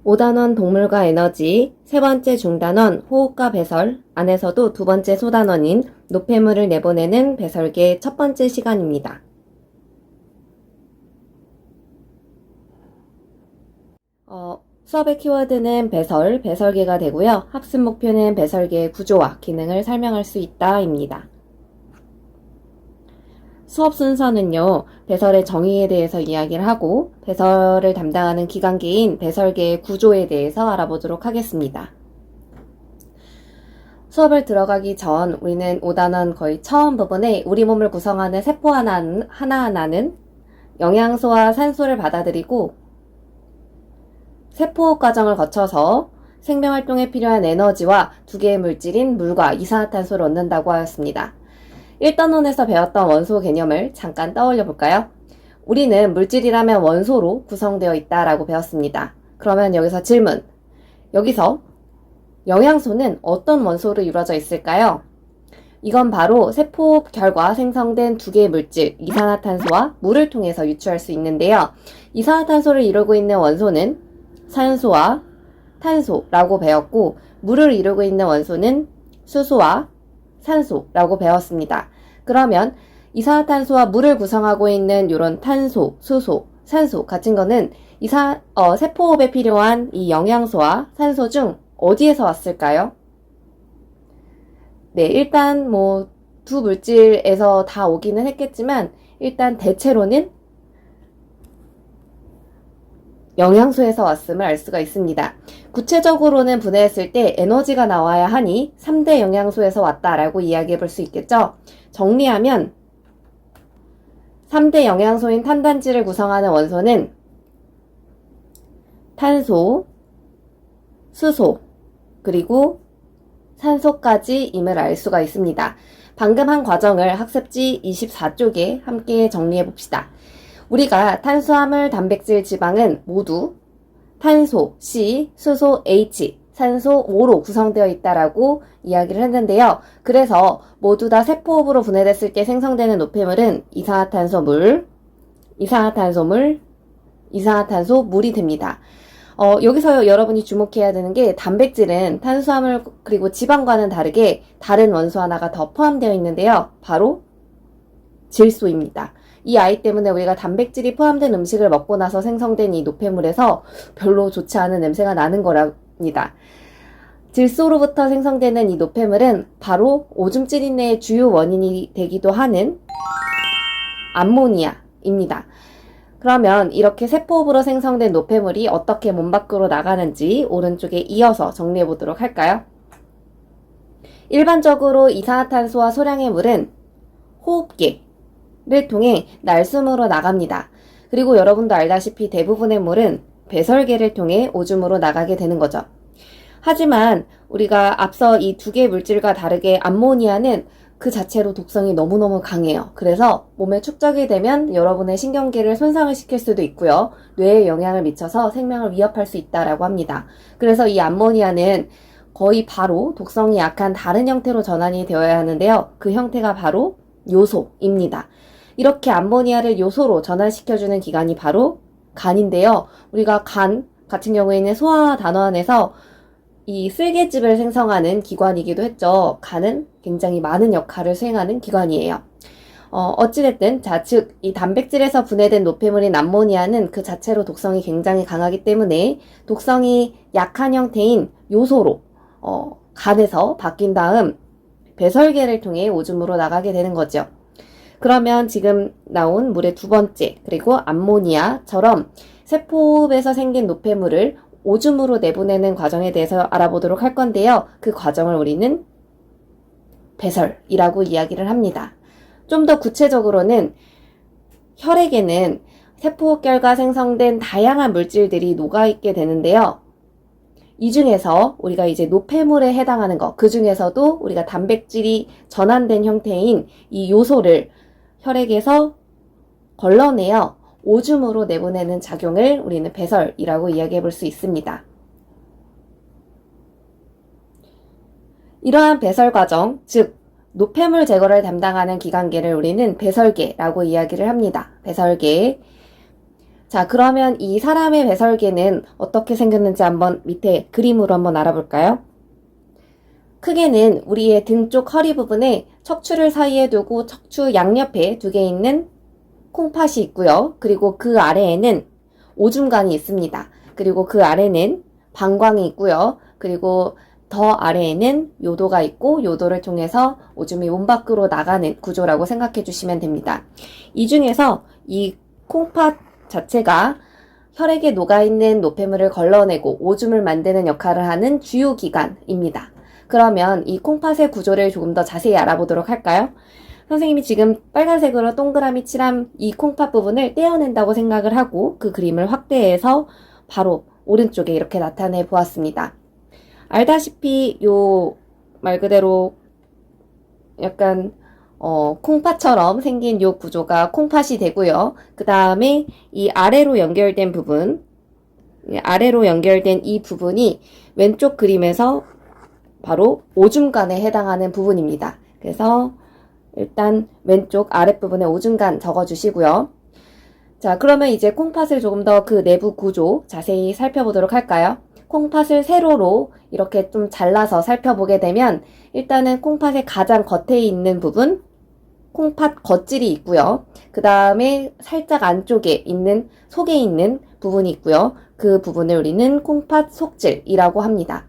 5단원 동물과 에너지, 세 번째 중단원 호흡과 배설, 안에서도 두 번째 소단원인 노폐물을 내보내는 배설계 첫 번째 시간입니다. 수업의 키워드는 배설, 배설계가 되고요. 학습 목표는 배설계의 구조와 기능을 설명할 수 있다입니다. 수업 순서는요, 배설의 정의에 대해서 이야기를 하고 배설을 담당하는 기관계인 배설계의 구조에 대해서 알아보도록 하겠습니다. 수업을 들어가기 전 우리는 5단원 거의 처음 부분에 우리 몸을 구성하는 세포 하나하나는 영양소와 산소를 받아들이고 세포 과정을 거쳐서 생명활동에 필요한 에너지와 두 개의 물질인 물과 이산화탄소를 얻는다고 하였습니다. 1단원에서 배웠던 원소 개념을 잠깐 떠올려 볼까요? 우리는 물질이라면 원소로 구성되어 있다라고 배웠습니다. 그러면 여기서 질문. 여기서 영양소는 어떤 원소로 이루어져 있을까요? 이건 바로 세포 결과 생성된 두 개의 물질, 이산화탄소와 물을 통해서 유추할 수 있는데요. 이산화탄소를 이루고 있는 원소는 산소와 탄소라고 배웠고, 물을 이루고 있는 원소는 수소와 산소라고 배웠습니다. 그러면 이산화탄소와 물을 구성하고 있는 이런 탄소, 수소, 산소 같은 거는 세포호흡에 필요한 이 영양소와 산소 중 어디에서 왔을까요? 네, 일단 두 물질에서 다 오기는 했겠지만 일단 대체로는 영양소에서 왔음을 알 수가 있습니다. 구체적으로는 분해했을 때 에너지가 나와야 하니 3대 영양소에서 왔다라고 이야기해 볼 수 있겠죠. 정리하면 3대 영양소인 탄단지를 구성하는 원소는 탄소, 수소, 그리고 산소까지임을 알 수가 있습니다. 방금 한 과정을 학습지 24쪽에 함께 정리해 봅시다. 우리가 탄수화물, 단백질, 지방은 모두 탄소 C, 수소 H, 산소 O로 구성되어 있다라고 이야기를 했는데요. 그래서 모두 다 세포호흡으로 분해됐을 때 생성되는 노폐물은 이산화탄소물, 이산화탄소물이 됩니다. 여기서 여러분이 주목해야 되는 게 단백질은 탄수화물 그리고 지방과는 다르게 다른 원소 하나가 더 포함되어 있는데요. 바로 질소입니다. 이 아이 때문에 우리가 단백질이 포함된 음식을 먹고 나서 생성된 이 노폐물에서 별로 좋지 않은 냄새가 나는 거랍니다. 질소로부터 생성되는 이 노폐물은 바로 오줌 찌린내의 주요 원인이 되기도 하는 암모니아입니다. 그러면 이렇게 세포호흡으로 생성된 노폐물이 어떻게 몸 밖으로 나가는지 오른쪽에 이어서 정리해 보도록 할까요? 일반적으로 이산화탄소와 소량의 물은 호흡기를 통해 날숨으로 나갑니다. 그리고 여러분도 알다시피 대부분의 물은 배설계를 통해 오줌으로 나가게 되는 거죠. 하지만 우리가 앞서 이 두 개의 물질과 다르게 암모니아는 그 자체로 독성이 너무너무 강해요. 그래서 몸에 축적이 되면 여러분의 신경계를 손상을 시킬 수도 있고요. 뇌에 영향을 미쳐서 생명을 위협할 수 있다라고 합니다. 그래서 이 암모니아는 거의 바로 독성이 약한 다른 형태로 전환이 되어야 하는데요. 그 형태가 바로 요소입니다. 이렇게 암모니아를 요소로 전환시켜주는 기관이 바로 간인데요. 우리가 간 같은 경우에는 소화단원에서 이 쓸개즙을 생성하는 기관이기도 했죠. 간은 굉장히 많은 역할을 수행하는 기관이에요. 어찌됐든 즉 이 단백질에서 분해된 노폐물인 암모니아는 그 자체로 독성이 굉장히 강하기 때문에 독성이 약한 형태인 요소로 간에서 바뀐 다음 배설계를 통해 오줌으로 나가게 되는 거죠. 그러면 지금 나온 물의 두 번째 그리고 암모니아처럼 세포호흡에서 생긴 노폐물을 오줌으로 내보내는 과정에 대해서 알아보도록 할 건데요. 그 과정을 우리는 배설이라고 이야기를 합니다. 좀 더 구체적으로는 혈액에는 세포결과 생성된 다양한 물질들이 녹아있게 되는데요. 이 중에서 우리가 이제 노폐물에 해당하는 것, 그 중에서도 우리가 단백질이 전환된 형태인 이 요소를 혈액에서 걸러내어 오줌으로 내보내는 작용을 우리는 배설이라고 이야기해 볼 수 있습니다. 이러한 배설 과정, 즉 노폐물 제거를 담당하는 기관계를 우리는 배설계라고 이야기를 합니다. 배설계. 자, 그러면 이 사람의 배설개는 어떻게 생겼는지 한번 밑에 그림으로 한번 알아볼까요? 크게는 우리의 등 쪽 허리 부분에 척추를 사이에 두고 척추 양옆에 두 개 있는 콩팥이 있고요. 그리고 그 아래에는 오줌관이 있습니다. 그리고 그 아래는 방광이 있고요. 그리고 더 아래에는 요도가 있고 요도를 통해서 오줌이 몸 밖으로 나가는 구조라고 생각해 주시면 됩니다. 이 중에서 이 콩팥 자체가 혈액에 녹아있는 노폐물을 걸러내고 오줌을 만드는 역할을 하는 주요 기관입니다. 그러면 이 콩팥의 구조를 조금 더 자세히 알아보도록 할까요? 선생님이 지금 빨간색으로 동그라미 칠한 이 콩팥 부분을 떼어낸다고 생각을 하고 그 그림을 확대해서 바로 오른쪽에 이렇게 나타내 보았습니다. 알다시피 요 말 그대로 약간 콩팥처럼 생긴 요 구조가 콩팥이 되고요. 그 다음에 이 아래로 연결된 부분, 아래로 연결된 이 부분이 왼쪽 그림에서 바로 오줌관에 해당하는 부분입니다. 그래서 일단 왼쪽 아랫부분에 오줌관 적어주시고요. 자, 그러면 이제 콩팥을 조금 더 그 내부 구조 자세히 살펴보도록 할까요? 콩팥을 세로로 이렇게 좀 잘라서 살펴보게 되면 일단은 콩팥의 가장 겉에 있는 부분, 콩팥 겉질이 있고요. 그 다음에 살짝 안쪽에 있는, 속에 있는 부분이 있고요. 그 부분을 우리는 콩팥 속질이라고 합니다.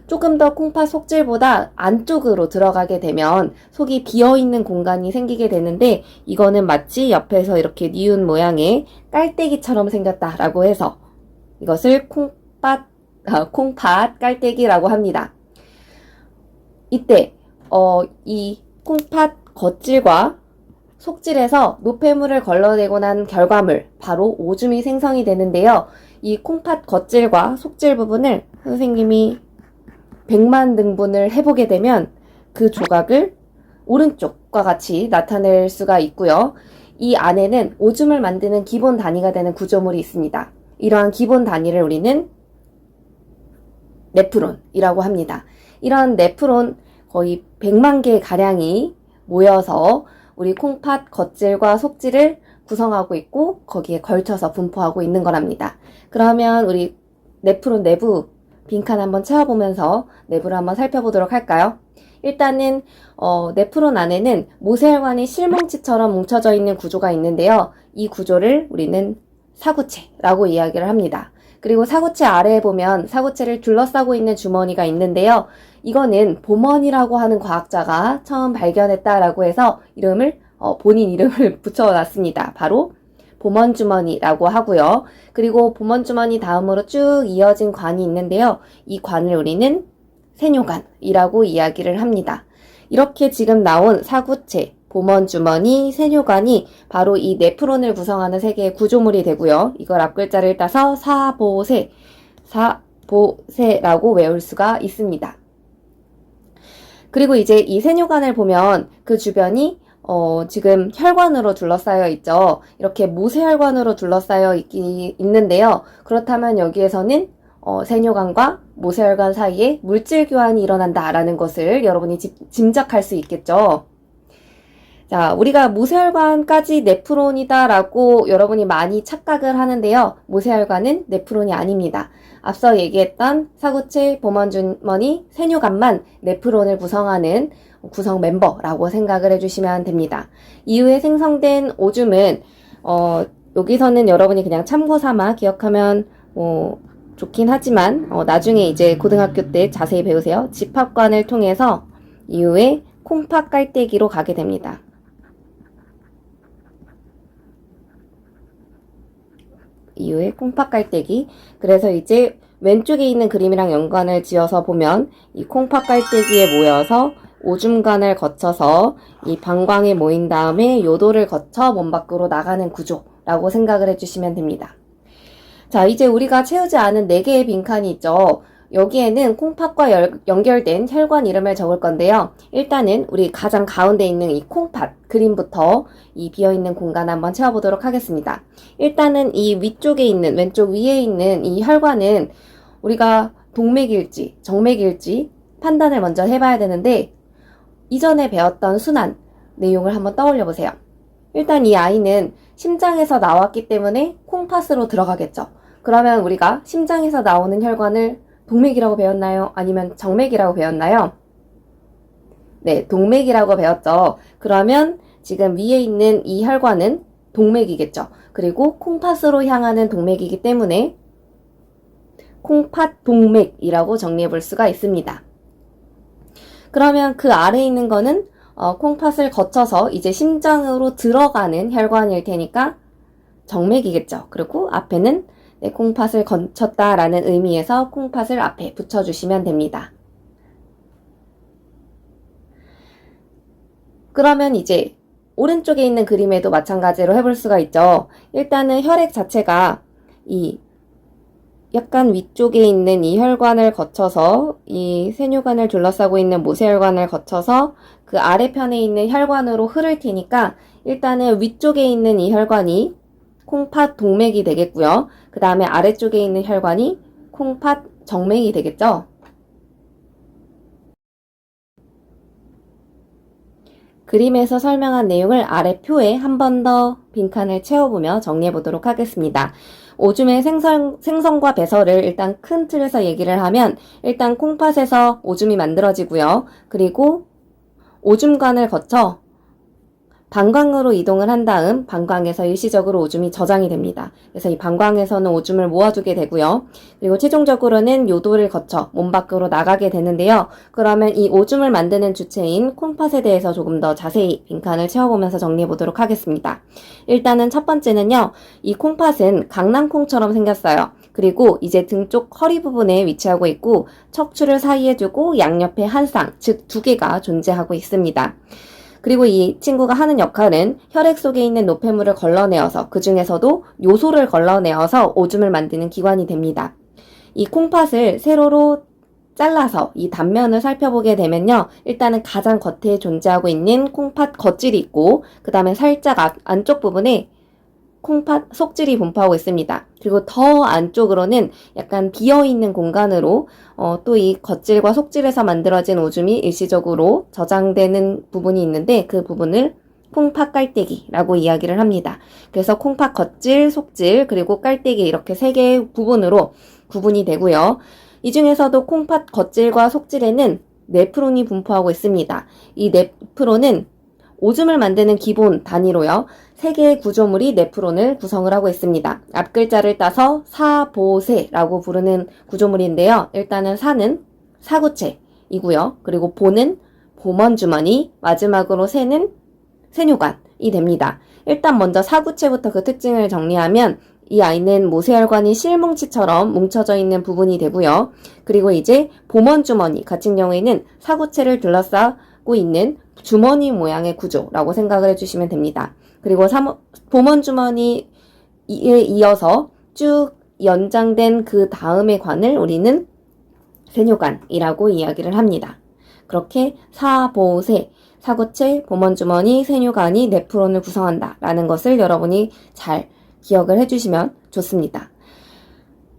조금 더 콩팥 속질보다 안쪽으로 들어가게 되면 속이 비어있는 공간이 생기게 되는데 이거는 마치 옆에서 이렇게 니은 모양의 깔때기처럼 생겼다라고 해서 이것을 콩팥 깔때기라고 합니다. 이때 이 콩팥 겉질과 속질에서 노폐물을 걸러내고 난 결과물 바로 오줌이 생성이 되는데요. 이 콩팥 겉질과 속질 부분을 선생님이 100만 등분을 해보게 되면 그 조각을 오른쪽과 같이 나타낼 수가 있고요. 이 안에는 오줌을 만드는 기본 단위가 되는 구조물이 있습니다. 이러한 기본 단위를 우리는 네프론이라고 합니다. 이런 네프론 거의 100만 개 가량이 모여서 우리 콩팥 겉질과 속질을 구성하고 있고 거기에 걸쳐서 분포하고 있는 거랍니다. 그러면 우리 네프론 내부 빈칸 한번 채워보면서 내부를 한번 살펴보도록 할까요? 일단은 네프론 안에는 모세혈관이 실뭉치처럼 뭉쳐져 있는 구조가 있는데요. 이 구조를 우리는 사구체라고 이야기를 합니다. 그리고 사구체 아래에 보면 사구체를 둘러싸고 있는 주머니가 있는데요. 이거는 보먼이라고 하는 과학자가 처음 발견했다라고 해서 본인 이름을 붙여놨습니다. 바로 보먼 주머니라고 하고요. 그리고 보먼 주머니 다음으로 쭉 이어진 관이 있는데요. 이 관을 우리는 세뇨관이라고 이야기를 합니다. 이렇게 지금 나온 사구체, 보먼 주머니, 세뇨관이 바로 이 네프론을 구성하는 세 개의 구조물이 되고요. 이걸 앞글자를 따서 사보세라고 외울 수가 있습니다. 그리고 이제 이 세뇨관을 보면 그 주변이 지금 혈관으로 둘러싸여 있죠. 이렇게 모세혈관으로 둘러싸여 있는데요. 그렇다면 여기에서는 세뇨관과 모세혈관 사이에 물질 교환이 일어난다라는 것을 여러분이 짐작할 수 있겠죠. 자, 우리가 모세혈관까지 네프론이다라고 여러분이 많이 착각을 하는데요. 모세혈관은 네프론이 아닙니다. 앞서 얘기했던 사구체, 보먼 주머니, 세뇨관만 네프론을 구성하는 구성 멤버라고 생각을 해주시면 됩니다. 이후에 생성된 오줌은 여기서는 여러분이 그냥 참고 삼아 기억하면 좋긴 하지만 나중에 이제 고등학교 때 자세히 배우세요. 집합관을 통해서 이후에 콩팥 깔때기로 가게 됩니다. 이후에 콩팥 깔때기. 그래서 이제 왼쪽에 있는 그림이랑 연관을 지어서 보면 이 콩팥 깔때기에 모여서 오줌관을 거쳐서 이 방광에 모인 다음에 요도를 거쳐 몸 밖으로 나가는 구조라고 생각을 해주시면 됩니다. 자, 이제 우리가 채우지 않은 4개의 빈칸이 있죠. 여기에는 콩팥과 연결된 혈관 이름을 적을 건데요. 일단은 우리 가장 가운데 있는 이 콩팥 그림부터 이 비어있는 공간 한번 채워보도록 하겠습니다. 일단은 이 위쪽에 있는, 왼쪽 위에 있는 이 혈관은 우리가 동맥일지, 정맥일지 판단을 먼저 해봐야 되는데 이전에 배웠던 순환 내용을 한번 떠올려 보세요. 일단 이 아이는 심장에서 나왔기 때문에 콩팥으로 들어가겠죠. 그러면 우리가 심장에서 나오는 혈관을 동맥이라고 배웠나요? 아니면 정맥이라고 배웠나요? 네, 동맥이라고 배웠죠. 그러면 지금 위에 있는 이 혈관은 동맥이겠죠. 그리고 콩팥으로 향하는 동맥이기 때문에 콩팥 동맥이라고 정리해 볼 수가 있습니다. 그러면 그 아래에 있는 거는 콩팥을 거쳐서 이제 심장으로 들어가는 혈관일 테니까 정맥이겠죠. 그리고 앞에는 네, 콩팥을 거쳤다라는 의미에서 콩팥을 앞에 붙여주시면 됩니다. 그러면 이제 오른쪽에 있는 그림에도 마찬가지로 해볼 수가 있죠. 일단은 혈액 자체가 이 약간 위쪽에 있는 이 혈관을 거쳐서 이 세뇨관을 둘러싸고 있는 모세혈관을 거쳐서 그 아래편에 있는 혈관으로 흐를 테니까 일단은 위쪽에 있는 이 혈관이 콩팥 동맥이 되겠고요. 그 다음에 아래쪽에 있는 혈관이 콩팥 정맥이 되겠죠. 그림에서 설명한 내용을 아래 표에 한 번 더 빈칸을 채워보며 정리해 보도록 하겠습니다. 오줌의 생성과 배설을 일단 큰 틀에서 얘기를 하면 일단 콩팥에서 오줌이 만들어지고요. 그리고 오줌관을 거쳐 방광으로 이동을 한 다음 방광에서 일시적으로 오줌이 저장이 됩니다. 그래서 이 방광에서는 오줌을 모아두게 되고요. 그리고 최종적으로는 요도를 거쳐 몸 밖으로 나가게 되는데요. 그러면 이 오줌을 만드는 주체인 콩팥에 대해서 조금 더 자세히 빈칸을 채워보면서 정리해 보도록 하겠습니다. 일단은 첫 번째는요. 이 콩팥은 강낭콩처럼 생겼어요. 그리고 이제 등 쪽 허리 부분에 위치하고 있고 척추를 사이에 두고 양옆에 한 쌍, 즉 두 개가 존재하고 있습니다. 그리고 이 친구가 하는 역할은 혈액 속에 있는 노폐물을 걸러내어서 그 중에서도 요소를 걸러내어서 오줌을 만드는 기관이 됩니다. 이 콩팥을 세로로 잘라서 이 단면을 살펴보게 되면요. 일단은 가장 겉에 존재하고 있는 콩팥 겉질이 있고 그 다음에 살짝 안쪽 부분에 콩팥 속질이 분포하고 있습니다. 그리고 더 안쪽으로는 약간 비어있는 공간으로 또 이 겉질과 속질에서 만들어진 오줌이 일시적으로 저장되는 부분이 있는데 그 부분을 콩팥 깔때기라고 이야기를 합니다. 그래서 콩팥 겉질, 속질, 그리고 깔때기 이렇게 세 개의 부분으로 구분이 되고요. 이 중에서도 콩팥 겉질과 속질에는 네프론이 분포하고 있습니다. 이 네프론은 오줌을 만드는 기본 단위로요. 3개의 구조물이 네프론을 구성을 하고 있습니다. 앞글자를 따서 사보세라고 부르는 구조물인데요. 일단은 사는 사구체이고요. 그리고 보는 보먼주머니, 마지막으로 세는 세뇨관이 됩니다. 일단 먼저 사구체부터 그 특징을 정리하면 이 아이는 모세혈관이 실뭉치처럼 뭉쳐져 있는 부분이 되고요. 그리고 이제 보먼주머니 같은 경우에는 사구체를 둘러싸고 있는 주머니 모양의 구조라고 생각을 해주시면 됩니다. 그리고 보먼주머니에 이어서 쭉 연장된 그 다음의 관을 우리는 세뇨관이라고 이야기를 합니다. 그렇게 사보세, 사구체, 보먼주머니, 세뇨관이 네프론을 구성한다 라는 것을 여러분이 잘 기억을 해주시면 좋습니다.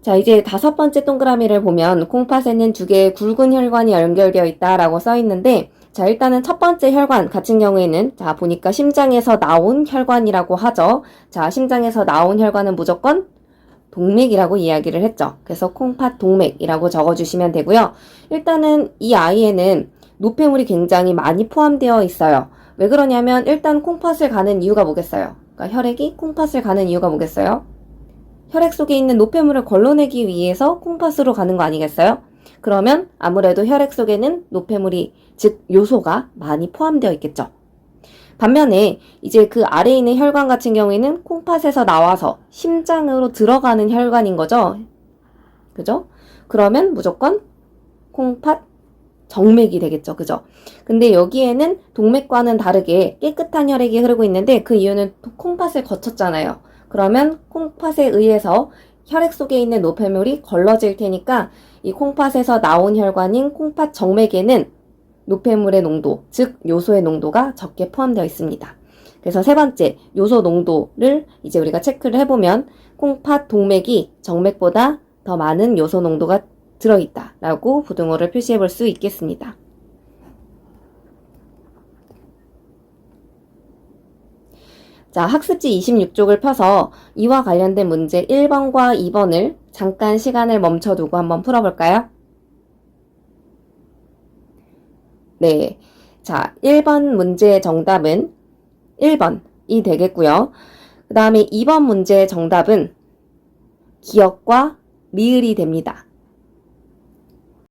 자, 이제 5번째 동그라미를 보면 콩팥에는 2개의 굵은 혈관이 연결되어 있다라고 써 있는데 자, 일단은 첫 번째 혈관 같은 경우에는 자, 보니까 심장에서 나온 혈관이라고 하죠. 자, 심장에서 나온 혈관은 무조건 동맥이라고 이야기를 했죠. 그래서 콩팥 동맥이라고 적어주시면 되고요. 일단은 이 아이에는 노폐물이 굉장히 많이 포함되어 있어요. 왜 그러냐면 일단 콩팥을 가는 이유가 뭐겠어요? 그러니까 혈액이 콩팥을 가는 이유가 뭐겠어요? 혈액 속에 있는 노폐물을 걸러내기 위해서 콩팥으로 가는 거 아니겠어요? 그러면 아무래도 혈액 속에는 노폐물이, 즉 요소가 많이 포함되어 있겠죠. 반면에 이제 그 아래에 있는 혈관 같은 경우에는 콩팥에서 나와서 심장으로 들어가는 혈관인 거죠. 그죠? 그러면 무조건 콩팥 정맥이 되겠죠. 그죠? 근데 여기에는 동맥과는 다르게 깨끗한 혈액이 흐르고 있는데 그 이유는 콩팥을 거쳤잖아요. 그러면 콩팥에 의해서 혈액 속에 있는 노폐물이 걸러질 테니까 이 콩팥에서 나온 혈관인 콩팥 정맥에는 노폐물의 농도, 즉 요소의 농도가 적게 포함되어 있습니다. 그래서 세 번째, 요소 농도를 이제 우리가 체크를 해보면 콩팥 동맥이 정맥보다 더 많은 요소 농도가 들어있다라고 부등호를 표시해 볼 수 있겠습니다. 자, 학습지 26쪽을 펴서 이와 관련된 문제 1번과 2번을 잠깐 시간을 멈춰두고 한번 풀어볼까요? 네. 자, 1번 문제의 정답은 1번이 되겠고요. 그 다음에 2번 문제의 정답은 기역과 미을이 됩니다.